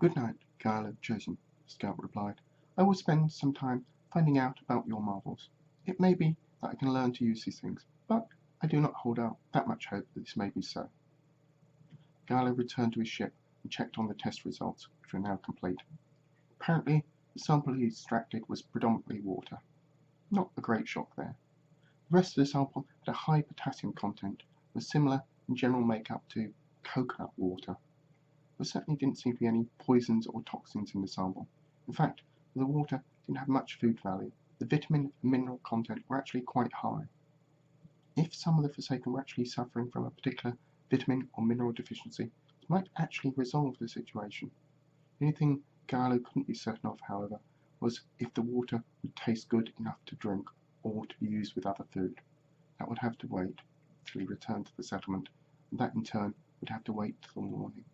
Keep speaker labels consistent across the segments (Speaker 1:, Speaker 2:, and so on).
Speaker 1: Good night, girl of chosen, the scout replied. I will spend some time finding out about your marvels. It may be that I can learn to use these things, but I do not hold out that much hope that this may be so. Galo returned to his ship and checked on the test results, which were now complete. Apparently, the sample he extracted was predominantly water. Not a great shock there. The rest of the sample had a high potassium content, and was similar in general makeup to coconut water. There certainly didn't seem to be any poisons or toxins in the sample. In fact, the water didn't have much food value. The vitamin and mineral content were actually quite high. If some of the Forsaken were actually suffering from a particular vitamin or mineral deficiency, it might actually resolve the situation. The only thing Galo couldn't be certain of, however, was if the water would taste good enough to drink or to be used with other food. That would have to wait till he returned to the settlement, and that in turn would have to wait till the morning.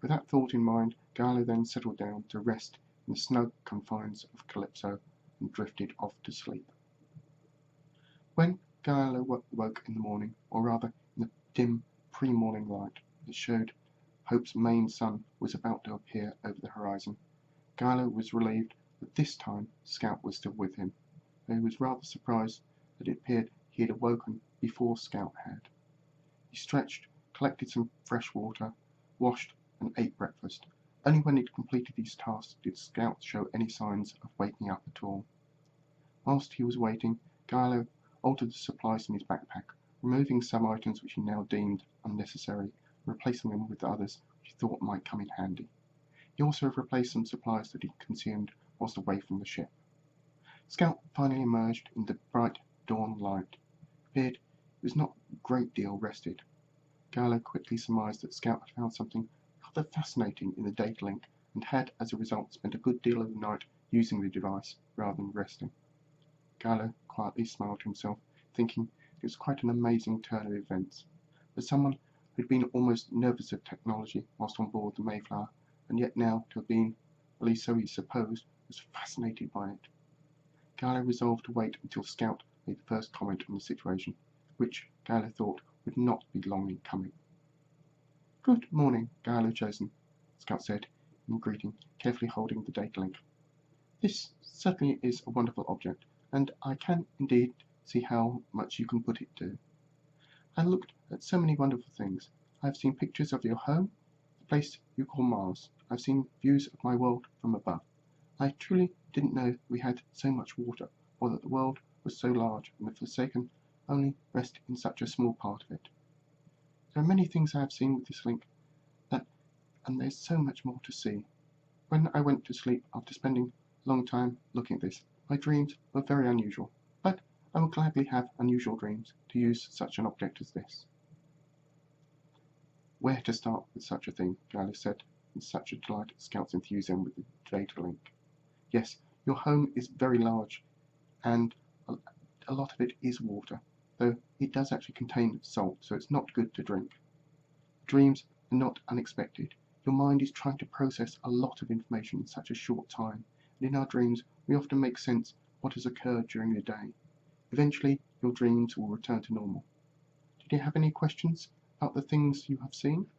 Speaker 1: With that thought in mind, Galo then settled down to rest in the snug confines of Calypso and drifted off to sleep. When Galo woke in the morning, or rather in the dim pre-morning light that showed Hope's main sun was about to appear over the horizon, Galo was relieved that this time Scout was still with him, though he was rather surprised that it appeared he had awoken before Scout had. He stretched, collected some fresh water, washed, and ate breakfast. Only when he'd completed these tasks did Scout show any signs of waking up at all. Whilst he was waiting, Galo altered the supplies in his backpack, removing some items which he now deemed unnecessary, and replacing them with others which he thought might come in handy. He also replaced some supplies that he consumed whilst away from the ship. Scout finally emerged in the bright dawn light. It appeared he was not a great deal rested. Galo quickly surmised that Scout had found something rather fascinating in the data link and had, as a result, spent a good deal of the night using the device rather than resting. Galo quietly smiled to himself, thinking it was quite an amazing turn of events. For someone who had been almost nervous of technology whilst on board the Mayflower, and yet now to have been, at least so he supposed, was fascinated by it. Galo resolved to wait until Scout made the first comment on the situation, which Galo thought would not be long in coming. "Good morning, Galo chosen," Scout said in greeting, carefully holding the data link. "This certainly is a wonderful object, and I can indeed see how much you can put it to. I looked at so many wonderful things. I have seen pictures of your home, the place you call Mars. I've seen views of my world from above. I truly didn't know we had so much water, or that the world was so large, and the Forsaken only rest in such a small part of it. There are many things I have seen with this link, and there's so much more to see. When I went to sleep after spending a long time looking at this, my dreams were very unusual, but I would gladly have unusual dreams to use such an object as this." Where to start with such a thing, Galo said, in such a delight at Scout's enthusiasm with the data link. "Yes, your home is very large, and a lot of it is water, though it does actually contain salt, so it's not good to drink. Dreams are not unexpected. Your mind is trying to process a lot of information in such a short time, and in our dreams we often make sense of what has occurred during the day. Eventually your dreams will return to normal. Did you have any questions about the things you have seen?"